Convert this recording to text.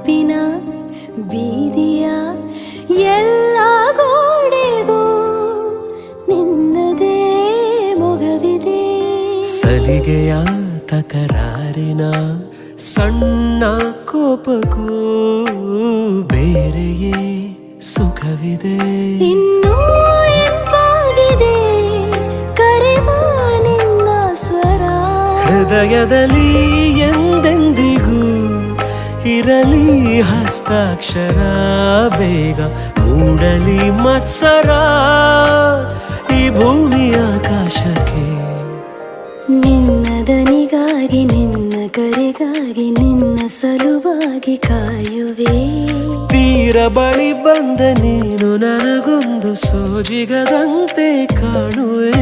ನೆನಪಿನ ಬೀದಿಯ ಎಲ್ಲ ಗೋಡೆಗೂ ನಿನ್ನದೇ ಮೊಗವಿದೆ. ಸಲಿಗೆಯ ತಕರಾರಿನ ಸಣ್ಣ ಕೋಪಕ್ಕೂ ಬೇರೆಯೇ ಸುಖವಿದೆ. ಇನ್ನೂ ಎಂಪಾಗಿದೆ ಕರೆವ ನಿನ್ನ ಸ್ವರ. ಹೃದಯದಲ್ಲಿ ಎಂದೆಂದಿಗೂ ಇರಲಿ ಹಸ್ತಾಕ್ಷರ. ಬೇಗ ಮೂಡಲಿ ಮತ್ಸರ ಈ ಭೂಮಿ ಆಕಾಶಕ್ಕೆ. ನಿನ್ನ ದನಿಗಾಗಿ ನಿನ್ನ ಕರೆಗಾಗಿ ನಿನ್ನ ಸಲುವಾಗಿ ಕಾಯುವೆ. ತೀರ ಬಳಿ ಬಂದ ನೀನು ನನಗೊಂದು ಸೋಜಿಗದಂತೆ ಕಾಣುವೆ.